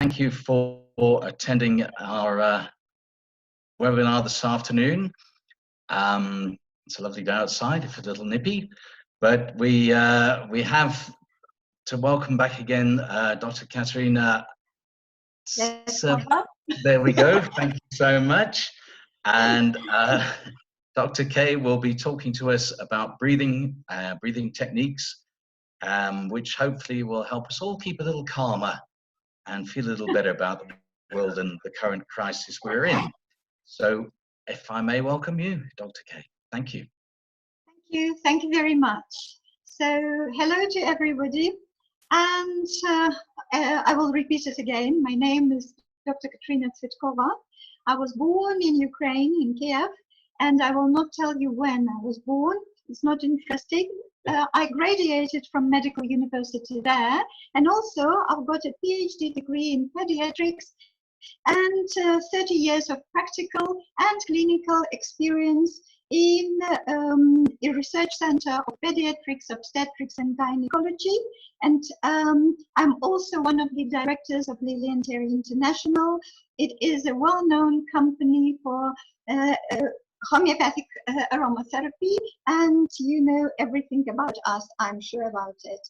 Thank you for attending our webinar this afternoon. It's a lovely day outside, if a little nippy, but we have to welcome back again Dr. Kateryna Tsvyetkova. There we go. Thank you so much. And Dr. K will be talking to us about breathing techniques, which hopefully will help us all keep a little calmer and feel a little better about the world and the current crisis we're in. So if I may welcome you, Dr. K. Thank you. Thank you very much. So hello to everybody, and I will repeat it again. My name is Dr. Kateryna Tsvyetkova. I was born in Ukraine, in Kiev, and I will not tell you when I was born. It's not interesting. I graduated from medical university there, and also I've got a PhD degree in pediatrics and 30 years of practical and clinical experience in a research center of pediatrics, obstetrics and gynecology. And I'm also one of the directors of Lillian Terry International. It is a well-known company for homeopathic aromatherapy, and you know everything about us, I'm sure about it.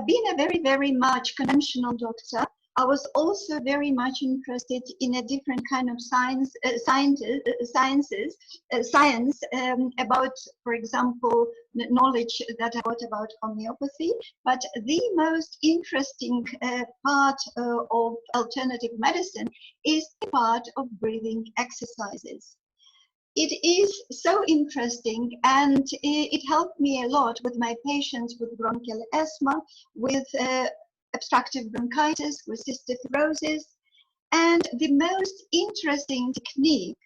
Being a very, very much conventional doctor, I was also very much interested in a different kind of science about, for example, knowledge that I got about homeopathy. But the most interesting part of alternative medicine is the part of breathing exercises. It is so interesting, and it helped me a lot with my patients with bronchial asthma, with obstructive bronchitis, with cystic fibrosis. And the most interesting technique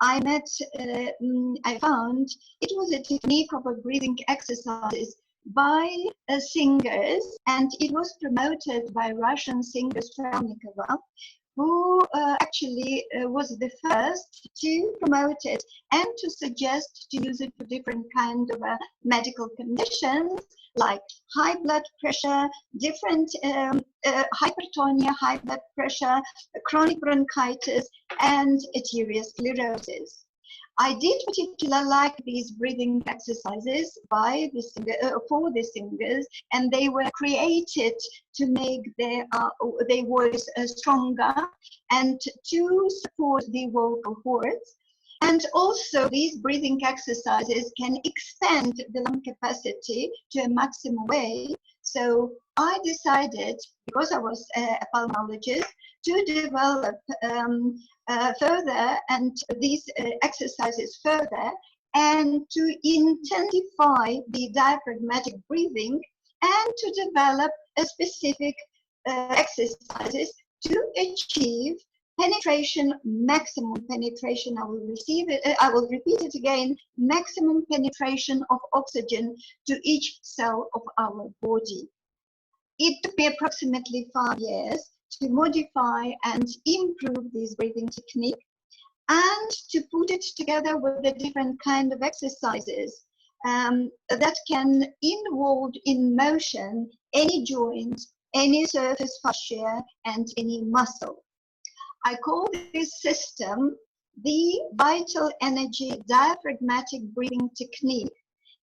I found, it was a technique of a breathing exercises by singers, and it was promoted by Russian singer Diaphragmatic, who actually was the first to promote it and to suggest to use it for different kind of medical conditions like high blood pressure, different hypertonia, high blood pressure, chronic bronchitis, and arteriosclerosis. I did particularly like these breathing exercises by the for the singers, and they were created to make their voice stronger and to support the vocal cords. And also these breathing exercises can expand the lung capacity to a maximum way. So I decided, because I was a pulmonologist, to develop further and these exercises further, and to intensify the diaphragmatic breathing, and to develop a specific exercises to achieve penetration, maximum penetration. I will repeat it again, maximum penetration of oxygen to each cell of our body. It took me approximately 5 years to modify and improve this breathing technique, and to put it together with the different kind of exercises that can involve in motion any joint, any surface fascia, and any muscle. I call this system the vital energy diaphragmatic breathing technique,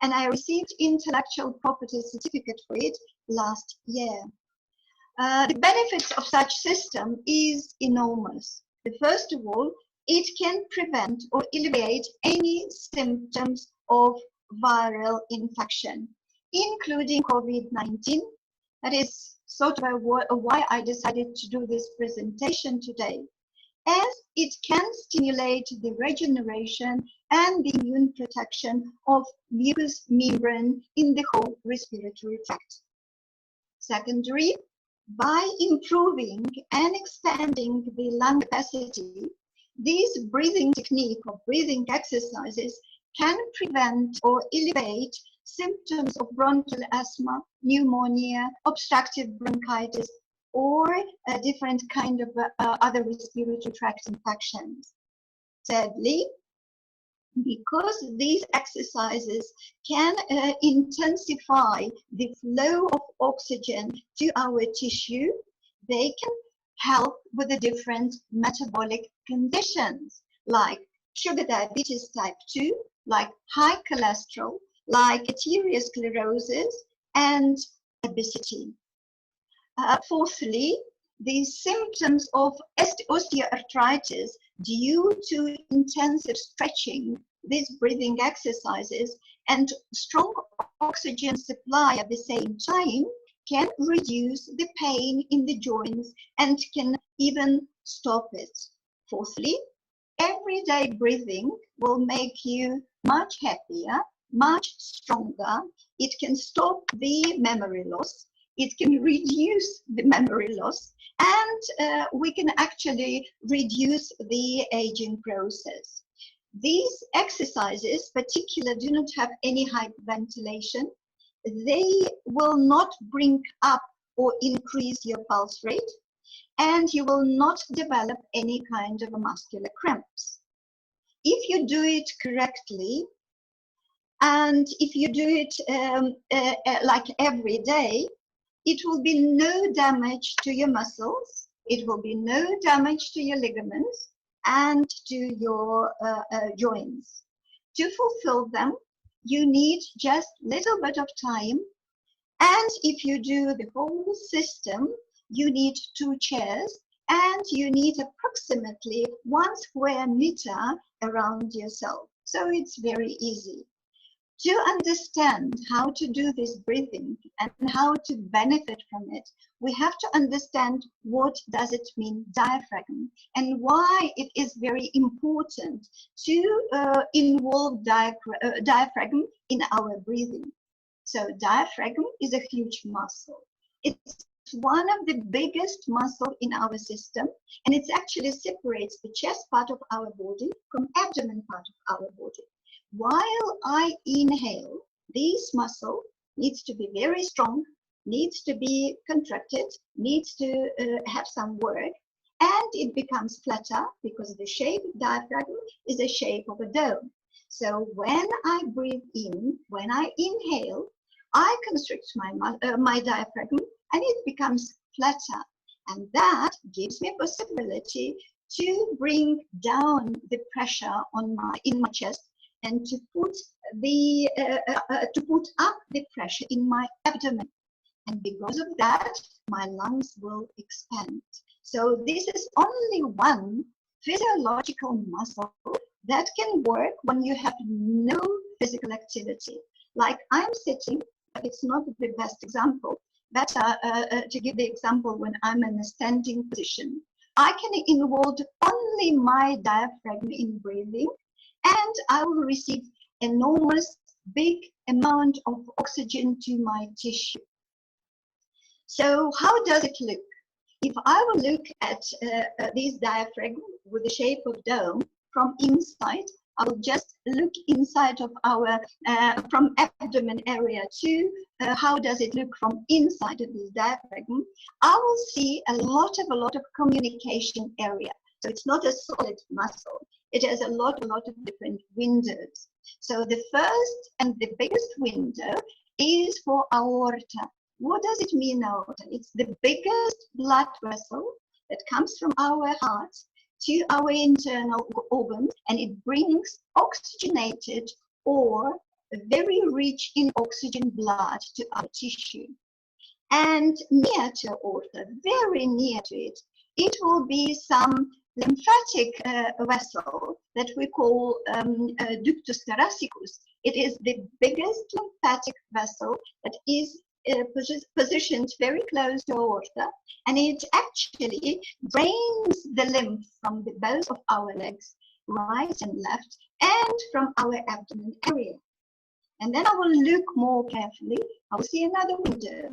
and I received intellectual property certificate for it last year. The benefits of such system is enormous. First of all, it can prevent or alleviate any symptoms of viral infection, including COVID-19. That is sort of why I decided to do this presentation today, as it can stimulate the regeneration and the immune protection of mucous membrane in the whole respiratory tract. Secondary, by improving and expanding the lung capacity, this breathing technique of breathing exercises can prevent or alleviate symptoms of bronchial asthma, pneumonia, obstructive bronchitis, or a different kind of other respiratory tract infections. Thirdly, because these exercises can intensify the flow of oxygen to our tissue, they can help with the different metabolic conditions like sugar diabetes type 2, like high cholesterol, like arteriosclerosis, and obesity. Fourthly, the symptoms of osteoarthritis due to intensive stretching, these breathing exercises, and strong oxygen supply at the same time can reduce the pain in the joints and can even stop it. Fourthly, everyday breathing will make you much happier, much stronger. It can stop the memory loss. It can reduce the memory loss, and we can actually reduce the aging process. These exercises, particularly, do not have any hyperventilation. They will not bring up or increase your pulse rate, and you will not develop any kind of muscular cramps. If you do it correctly, and if you do it like every day, it will be no damage to your muscles, it will be no damage to your ligaments and to your joints. To fulfill them, you need just a little bit of time, and if you do the whole system, you need 2 chairs and you need approximately 1 square meter around yourself. So it's very easy. To understand how to do this breathing and how to benefit from it, we have to understand what does it mean diaphragm and why it is very important to involve diaphragm in our breathing. So diaphragm is a huge muscle. It's one of the biggest muscle in our system, and it actually separates the chest part of our body from abdomen part of our body. While I inhale, this muscle needs to be very strong, needs to be contracted, needs to have some work, and it becomes flatter because the shape of diaphragm is the shape of a dome. So when I breathe in, when I inhale, I constrict my diaphragm and it becomes flatter. And that gives me possibility to bring down the pressure in my chest and to put up the pressure in my abdomen. And because of that, my lungs will expand. So this is only one physiological muscle that can work when you have no physical activity. Like I'm sitting, but it's not the best example. But to give the example, when I'm in a standing position, I can involve only my diaphragm in breathing, and I will receive enormous big amount of oxygen to my tissue. So how does it look? If I will look at this diaphragm with the shape of dome from inside, I will just look inside of our from abdomen area to how does it look from inside of this diaphragm. I will see a lot of communication area. So it's not a solid muscle. It has a lot of different windows. So the first and the biggest window is for aorta. What does it mean, aorta? It's the biggest blood vessel that comes from our hearts to our internal organs, and it brings oxygenated or very rich in oxygen blood to our tissue. And near to aorta, very near to it, it will be some lymphatic vessel that we call ductus thoracicus. It is the biggest lymphatic vessel that is positioned very close to aorta, and it actually drains the lymph from both of our legs, right and left, and from our abdomen area. And then I will look more carefully. I will see another window.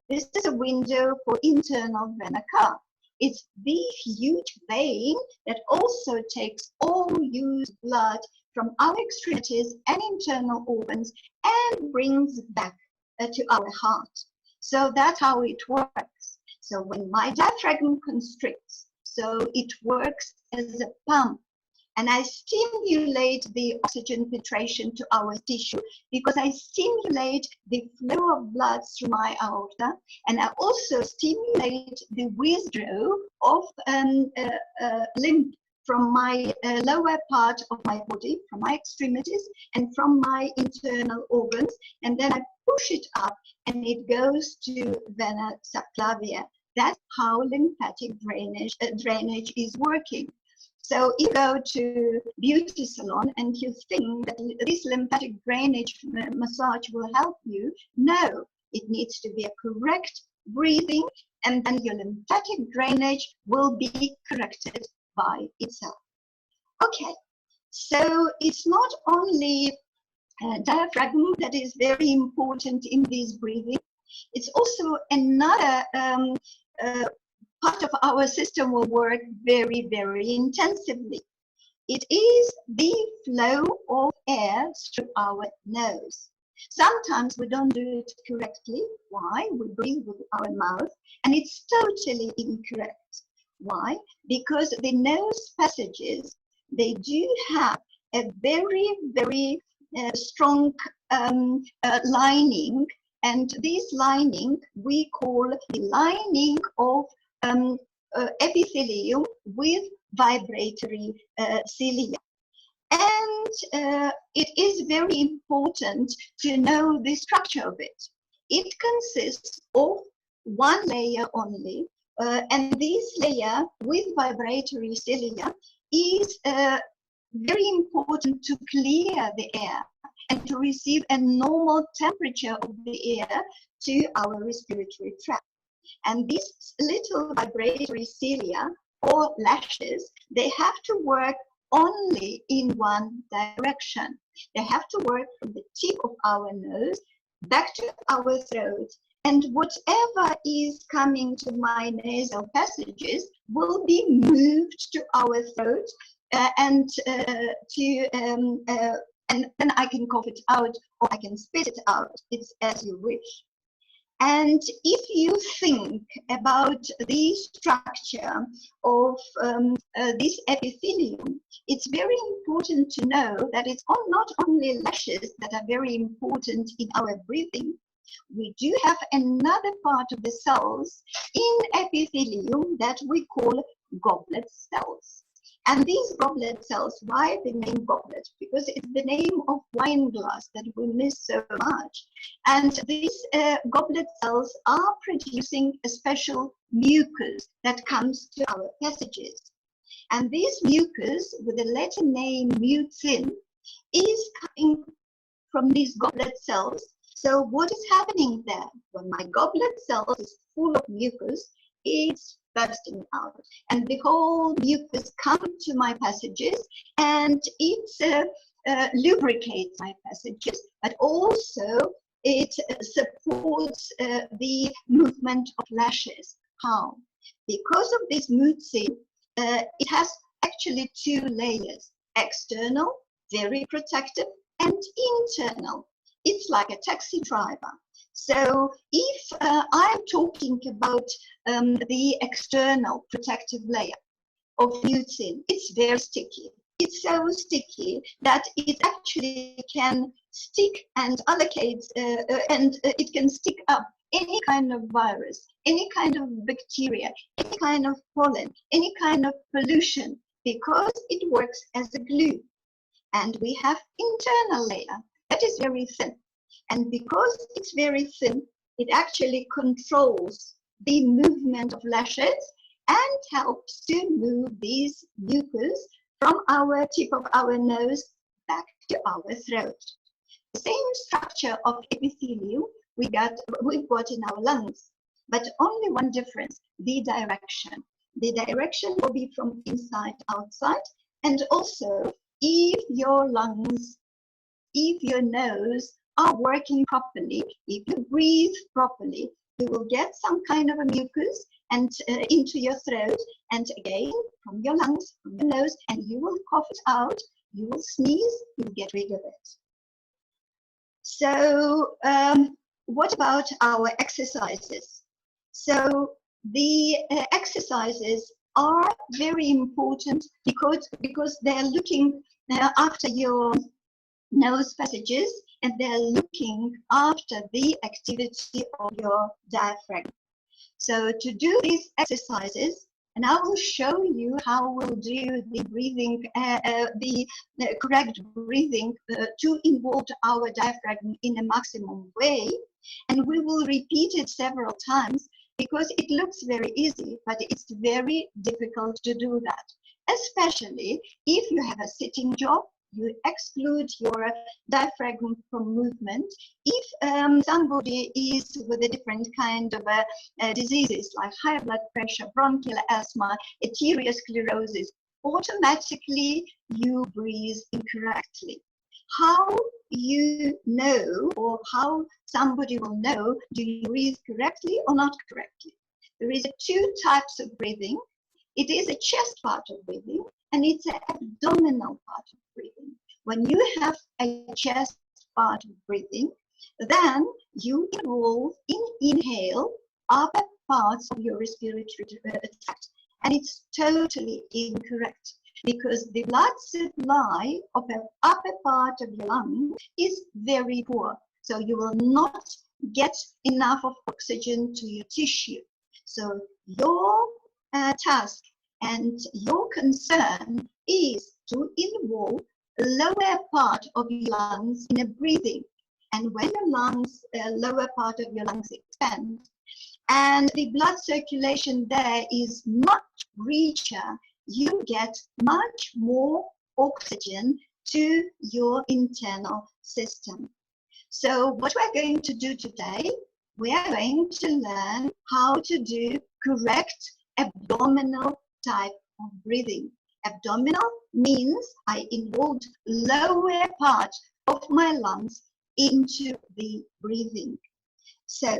This is a window for internal vena cava. It's the huge vein that also takes all used blood from our extremities and internal organs and brings back to our heart. So that's how it works. So when my diaphragm constricts, so it works as a pump, and I stimulate the oxygen filtration to our tissue, because I stimulate the flow of blood through my aorta, and I also stimulate the withdrawal of lymph from my lower part of my body, from my extremities and from my internal organs, and then I push it up and it goes to vena subclavia. That's how lymphatic drainage is working. So you go to beauty salon and you think that this lymphatic drainage massage will help you. No, it needs to be a correct breathing, and then your lymphatic drainage will be corrected by itself. Okay, so it's not only diaphragm that is very important in this breathing. It's also another part of our system will work very, very intensively. It is the flow of air through our nose. Sometimes we don't do it correctly. Why? We breathe with our mouth, and it's totally incorrect. Why? Because the nose passages, they do have a very, very strong lining, and this lining we call the lining of epithelium with vibratory cilia. And it is very important to know the structure of it. It consists of one layer only, and this layer with vibratory cilia is very important to clear the air and to receive a normal temperature of the air to our respiratory tract. And these little vibratory cilia or lashes, they have to work only in one direction. They have to work from the tip of our nose back to our throat, and whatever is coming to my nasal passages will be moved to our throat, and then I can cough it out or I can spit it out. It's as you wish. And if you think about the structure of this epithelium, it's very important to know that it's not only lashes that are very important in our breathing. We do have another part of the cells in epithelium that we call goblet cells. And these goblet cells, why the name goblet? Because it's the name of wine glass that we miss so much. And these goblet cells are producing a special mucus that comes to our passages. And this mucus, with the letter name mucin, is coming from these goblet cells. So what is happening there? When my goblet cells is full of mucus, it's bursting out, and the whole mucus comes to my passages, and it lubricates my passages, but also it supports the movement of lashes. How? Because of this mucin, it has actually two layers: external, very protective, and internal. It's like a taxi driver. So if I'm talking about the external protective layer of mucin, it's very sticky. It's so sticky that it actually can stick and allocate, and it can stick up any kind of virus, any kind of bacteria, any kind of pollen, any kind of pollution, because it works as a glue. And we have internal layer that is very thin. And because it's very thin, it actually controls the movement of lashes and helps to move these mucus from our tip of our nose back to our throat. The same structure of epithelium we've got in our lungs, but only one difference: the direction. The direction will be from inside outside, and also if your lungs, if your nose are working properly, if you breathe properly, you will get some kind of a mucus and into your throat, and again from your lungs, from your nose, and you will cough it out, you will sneeze, you will get rid of it. So what about our exercises? So the exercises are very important because they're looking after your nose passages, and they're looking after the activity of your diaphragm. So to do these exercises, and I will show you how we'll do the breathing, the correct breathing to involve our diaphragm in a maximum way. And we will repeat it several times because it looks very easy, but it's very difficult to do that. Especially if you have a sitting job, you exclude your diaphragm from movement. If somebody is with a different kind of diseases like high blood pressure, bronchial asthma, arteriosclerosis, automatically you breathe incorrectly. How you know, or how somebody will know, do you breathe correctly or not correctly? There is two types of breathing. It is a chest part of breathing, and it's an abdominal part of breathing. When you have a chest part of breathing, then you involve in inhale upper parts of your respiratory tract, and it's totally incorrect because the blood supply of the upper part of your lung is very poor, so you will not get enough of oxygen to your tissue. So your task and your concern is to involve the lower part of your lungs in a breathing. And when the lungs, lower part of your lungs expand, and the blood circulation there is much richer, you get much more oxygen to your internal system. So what we're going to do today, we are going to learn how to do correct abdominal type of breathing. Abdominal means I involved lower part of my lungs into the breathing. So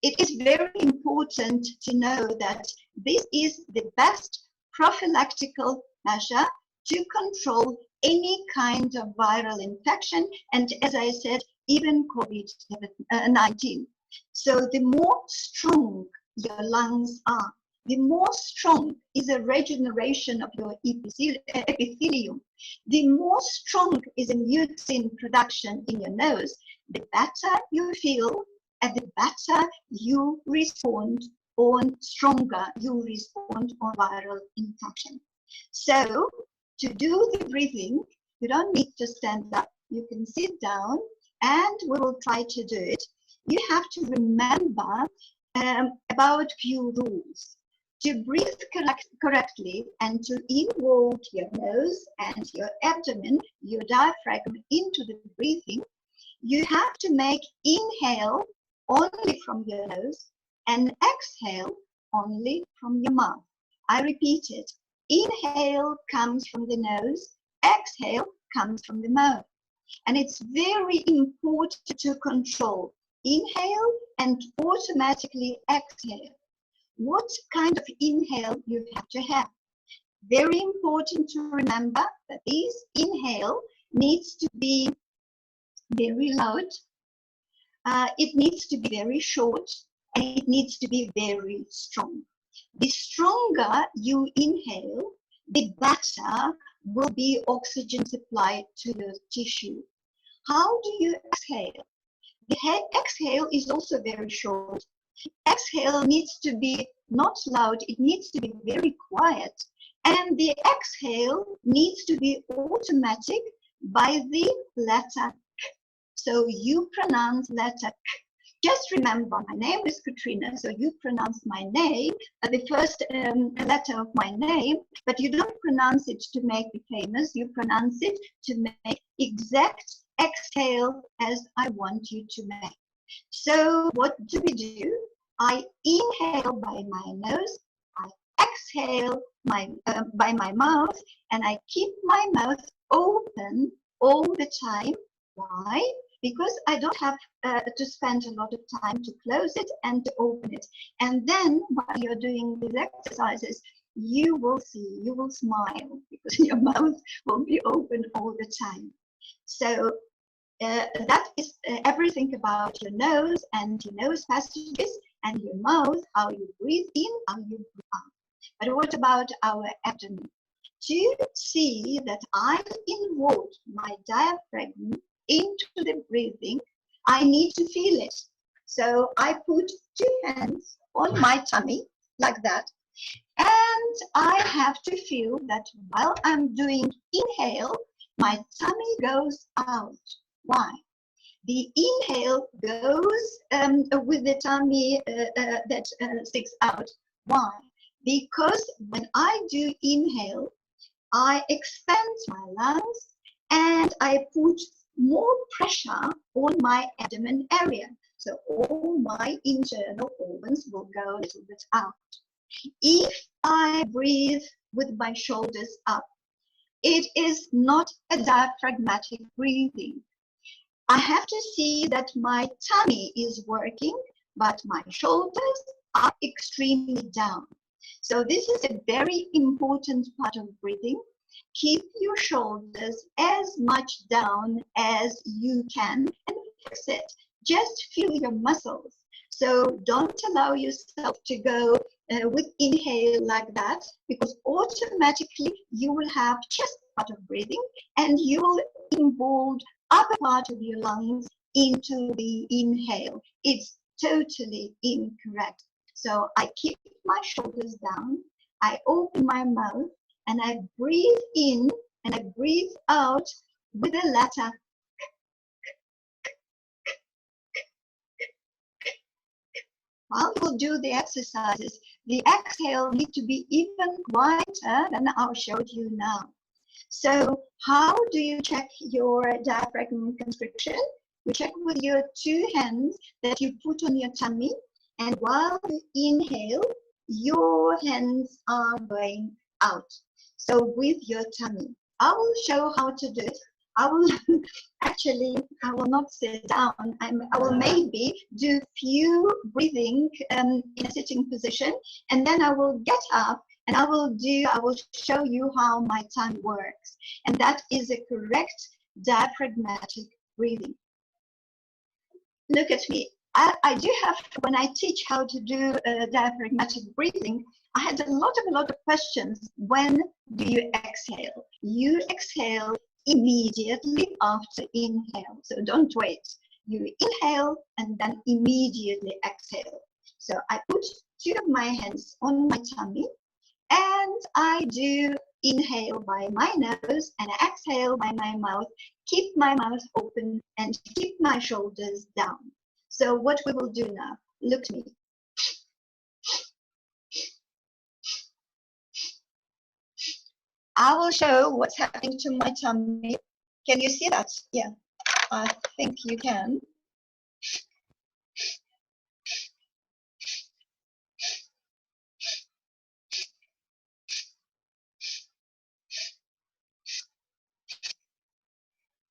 it is very important to know that this is the best prophylactical measure to control any kind of viral infection, and as I said, even COVID-19. So the more strong your lungs are, the more strong is a regeneration of your epithelium, the more strong is a mucin production in your nose, the better you feel and the better you respond on stronger, you respond on viral infection. So to do the breathing, you don't need to stand up, you can sit down and we will try to do it. You have to remember about few rules. To breathe correctly and to involve your nose and your abdomen, your diaphragm into the breathing, you have to make inhale only from your nose and exhale only from your mouth. I repeat it. Inhale comes from the nose, exhale comes from the mouth. And it's very important to control inhale and automatically exhale. What kind of inhale you have to have? Very important to remember that this inhale needs to be very loud, it needs to be very short, and it needs to be very strong. The stronger you inhale, the better will be oxygen supply to your tissue. How do you exhale? The exhale is also very short. Exhale needs to be not loud, it needs to be very quiet. And the exhale needs to be automatic by the letter K. So you pronounce letter K. Just remember, my name is Kateryna, so you pronounce my name, the first letter of my name, but you don't pronounce it to make it famous, you pronounce it to make exact exhale as I want you to make. So what do we do? I inhale by my nose, I exhale by my mouth, and I keep my mouth open all the time. Why? Because I don't have to spend a lot of time to close it and to open it. And then while you're doing these exercises, you will see, you will smile because your mouth will be open all the time. So that is everything about your nose and your nose passages and your mouth, how you breathe in, how you breathe out. But what about our abdomen? To see that I involve my diaphragm into the breathing, I need to feel it. So I put two hands on my tummy like that, and I have to feel that while I'm doing inhale, my tummy goes out. Why? The inhale goes with the tummy that sticks out. Why? Because when I do inhale, I expand my lungs and I put more pressure on my abdomen area. So all my internal organs will go a little bit out. If I breathe with my shoulders up, it is not a diaphragmatic breathing. I have to see that my tummy is working, but my shoulders are extremely down. So this is a very important part of breathing. Keep your shoulders as much down as you can and fix it. Just feel your muscles. So don't allow yourself to go with inhale like that, because automatically you will have chest part of breathing and you will involve upper part of your lungs into the inhale. It's totally incorrect. So I keep my shoulders down, I open my mouth, and I breathe in and I breathe out with a letter. While you do the exercises, the exhale needs to be even quieter than I'll show you now. So how do you check your diaphragm constriction? You check with your two hands that you put on your tummy, and while you inhale, your hands are going out. So with your tummy, I will show how to do it. I will actually, I will not sit down. I will maybe do few breathing in a sitting position, and then I will get up and I will show you how my tongue works. And that is a correct diaphragmatic breathing. Look at me. I do have, when I teach how to do diaphragmatic breathing, I had a lot of questions. When do you exhale? You exhale immediately after inhale. So don't wait. You inhale and then immediately exhale. So I put two of my hands on my tummy and I do inhale by my nose and exhale by my mouth. Keep my mouth open and keep my shoulders down. So what we will do now, look at me. I will show what's happening to my tummy. Can you see that? Yeah, I think you can.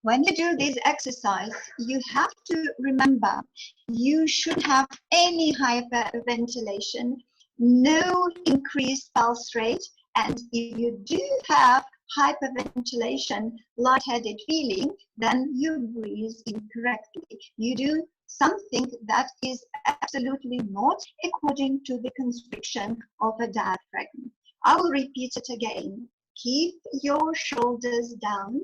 When you do this exercise, you have to remember you shouldn't have any hyperventilation, no increased pulse rate, and if you do have hyperventilation, lightheaded feeling, then you breathe incorrectly. You do something that is absolutely not according to the constriction of a diaphragm. I will repeat it again. Keep your shoulders down.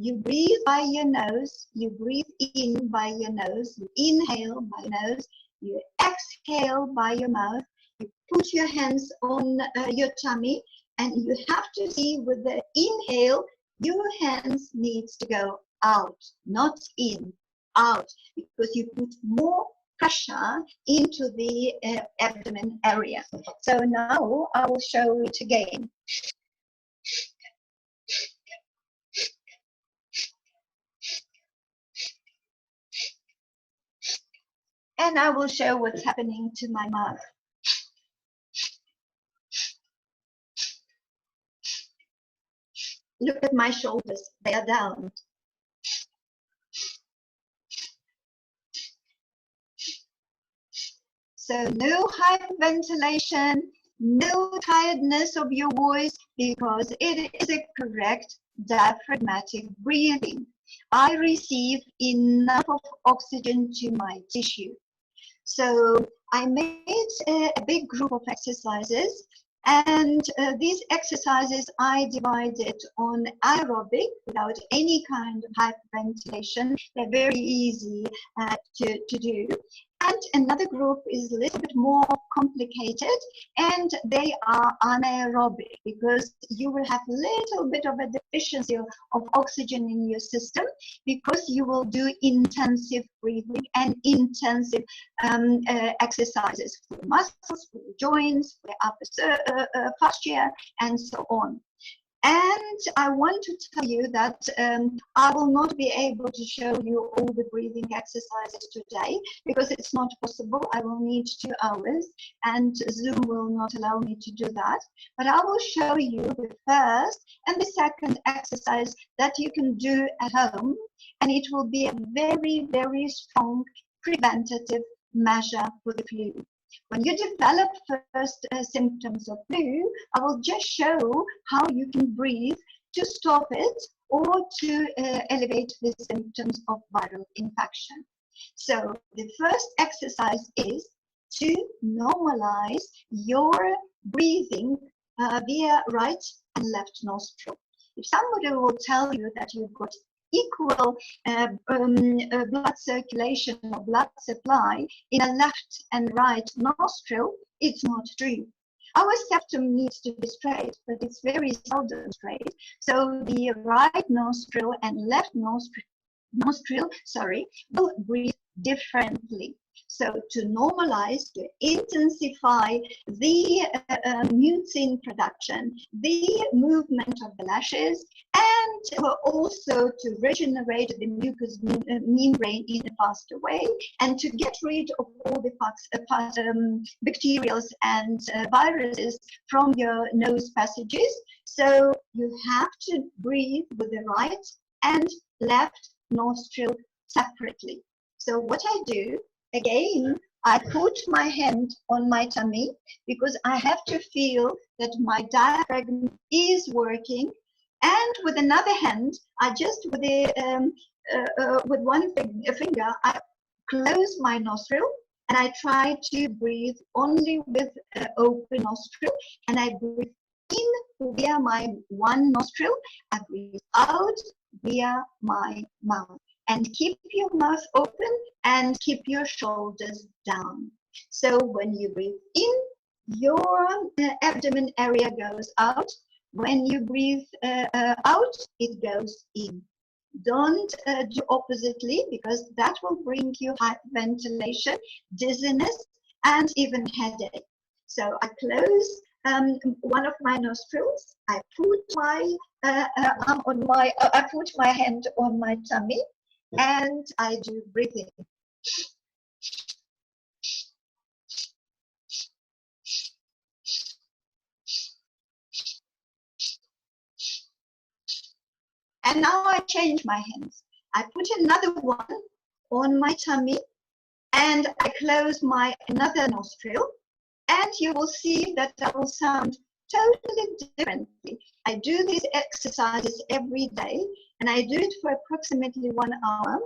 You breathe by your nose, you breathe in by your nose, you inhale by your nose, you exhale by your mouth, you put your hands on your tummy, and you have to see with the inhale, your hands needs to go out, not in, out, because you put more pressure into the abdomen area. So now I will show it again. And I will show what's happening to my mouth. Look at my shoulders, they are down. So no hyperventilation, no tiredness of your voice, because it is a correct diaphragmatic breathing. I receive enough of oxygen to my tissue. So I made a big group of exercises And these exercises I divided on aerobic without any kind of hyperventilation. They're very easy to do. And another group is a little bit more complicated, and they are anaerobic because you will have a little bit of a deficiency of oxygen in your system because you will do intensive breathing and intensive exercises for the muscles, for the joints, for the upper fascia, and so on. And I want to tell you that I will not be able to show you all the breathing exercises today because it's not possible. I will need 2 hours and Zoom will not allow me to do that. But I will show you the first and the second exercise that you can do at home, and it will be a very, very strong preventative measure for the flu. When you develop first symptoms of flu, I will just show how you can breathe to stop it or to elevate the symptoms of viral infection. So the first exercise is to normalize your breathing via right and left nostril. If somebody will tell you that you've got equal blood circulation or blood supply in a left and right nostril, it's not true. Our septum needs to be straight, but it's very seldom straight. So the right nostril and left nostril will breathe differently. So to normalize, to intensify the mucin production, the movement of the lashes, and also to regenerate the mucous membrane in a faster way, and to get rid of all the bacteria and viruses from your nose passages. So you have to breathe with the right and left nostril separately. So what I do, again, I put my hand on my tummy because I have to feel that my diaphragm is working. And with another hand, I just, with one finger, I close my nostril and I try to breathe only with open nostril. And I breathe in via my one nostril, I breathe out via my mouth. And keep your mouth open and keep your shoulders down. So when you breathe in, your abdomen area goes out. When you breathe out, it goes in. Don't do oppositely because that will bring you hyperventilation, dizziness, and even headache. So I close one of my nostrils. I put my I put my hand on my tummy. And I do breathing. And now I change my hands. I put another one on my tummy and I close my another nostril. And you will see that I will sound totally differently. I do these exercises every day and I do it for approximately 1 hour.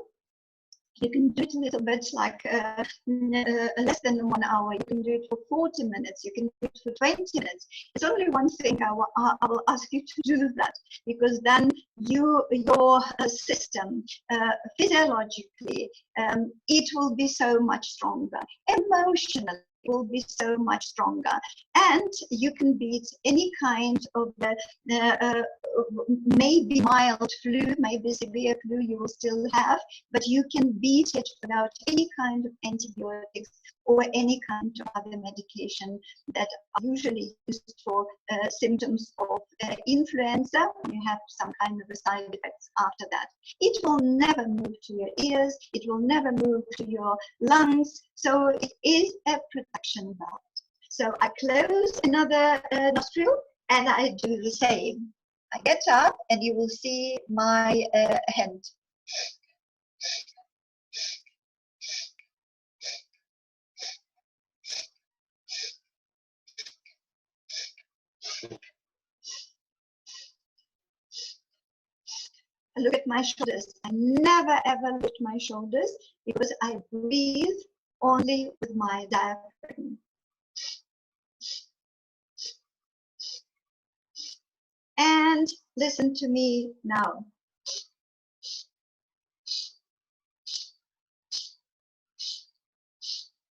You can do it a little bit like less than 1 hour. You can do it for 40 minutes. You can do it for 20 minutes. It's only one thing I will ask you to do that, because then your system physiologically, it will be so much stronger. Emotionally, it will be so much stronger. And you can beat any kind of maybe mild flu, maybe severe flu you will still have, but you can beat it without any kind of antibiotics or any kind of other medication that are usually used for symptoms of influenza. You have some kind of side effects after that. It will never move to your ears, it will never move to your lungs, so it is a protection belt. So I close another nostril and I do the same. I get up and you will see my hand. I look at my shoulders. I never ever lift my shoulders because I breathe only with my diaphragm. And listen to me now.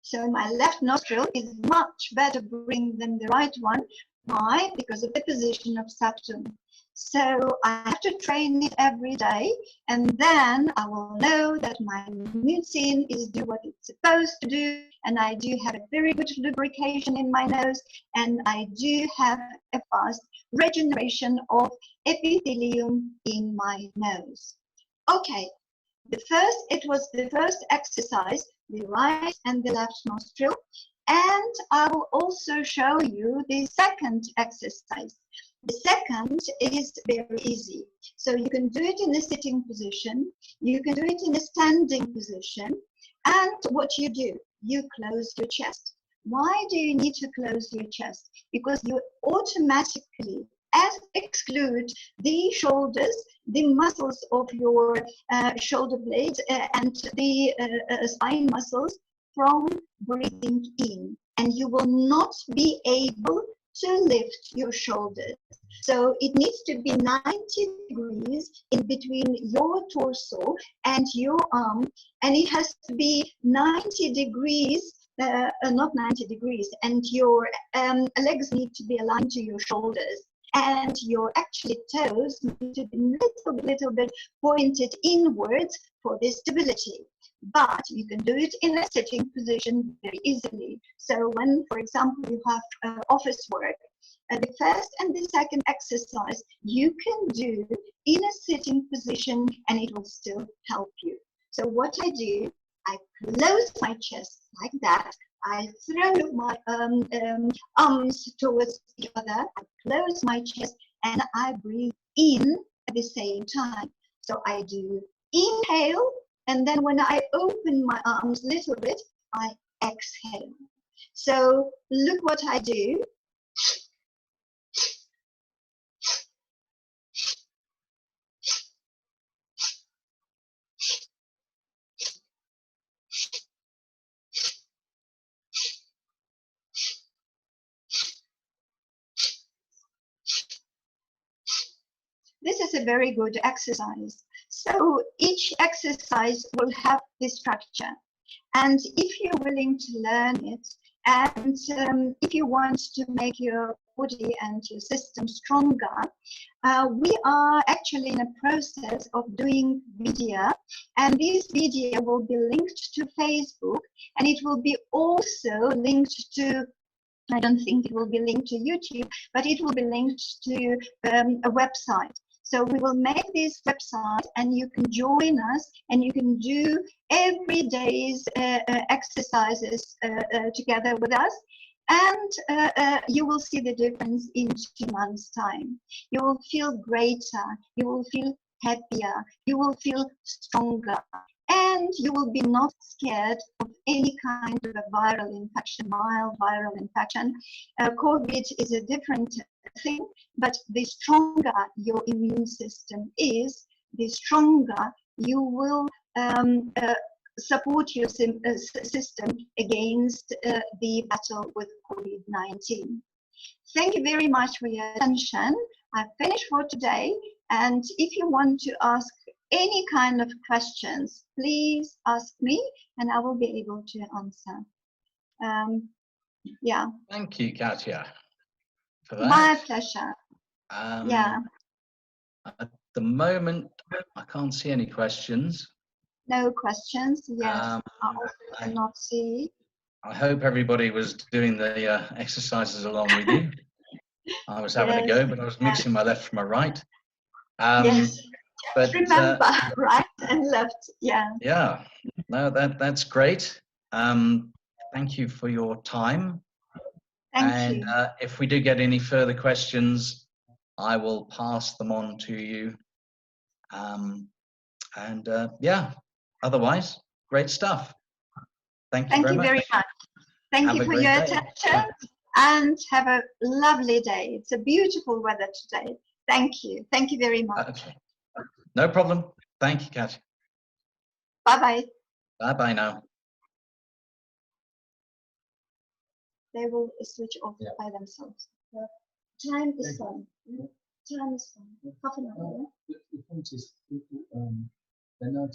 So my left nostril is much better breathing than the right one. Why? Because of the position of septum. So I have to train it every day, and then I will know that my mucin is doing what it's supposed to do, and I do have a very good lubrication in my nose, and I do have a fast regeneration of epithelium in my nose. Okay, it was the first exercise, the right and the left nostril, and I will also show you the second exercise. The second is very easy. So you can do it in a sitting position, you can do it in a standing position, and what you do, you close your chest. Why do you need to close your chest? Because you automatically exclude the shoulders, the muscles of your shoulder blades and the spine muscles from breathing in, and you will not be able to lift your shoulders. So it needs to be 90 degrees in between your torso and your arm, and it has to be 90 degrees, not 90 degrees, and your legs need to be aligned to your shoulders, and your actually toes need to be little bit pointed inwards for the stability. But you can do it in a sitting position very easily. So when, for example, you have office work, the first and the second exercise you can do in a sitting position, and it will still help you. So what I do, I close my chest like that. I throw my arms towards each other. I close my chest and I breathe in at the same time. So I do inhale, and then when I open my arms a little bit, I exhale. So look what I do. This is a very good exercise. So each exercise will have this structure. And if you're willing to learn it, and if you want to make your body and your system stronger, we are actually in a process of doing video, and this video will be linked to Facebook, and it will be also linked to, I don't think it will be linked to YouTube, but it will be linked to a website. So we will make this website, and you can join us, and you can do every day's exercises together with us, and you will see the difference in 2 months' time. You will feel greater, you will feel happier, you will feel stronger, and you will be not scared of any kind of a viral infection, mild viral infection. COVID is a different thing, but the stronger your immune system is, the stronger you will support your system against the battle with COVID-19. Thank you very much for your attention. I've finished for today, and if you want to ask any kind of questions, please ask me, and I will be able to answer. Yeah. Thank you, Katya, for that. My pleasure. Yeah. At the moment, I can't see any questions. No questions. Yes. I also cannot see. I hope everybody was doing the exercises along with you. I was having a go, but I was mixing my left from my right. Yes. But remember, right and left. Yeah. Yeah. No, that's great. Thank you for your time. Thank you. If we do get any further questions, I will pass them on to you. Yeah, otherwise, great stuff. Thank you very much. Thank you for your attention, and have a lovely day. It's a beautiful weather today. Thank you. Thank you very much. Okay. No problem. Thank you, Katya. Bye-bye. Bye-bye now. They will switch off by themselves. The time is on. time is fine. Half an hour. The point is, they're now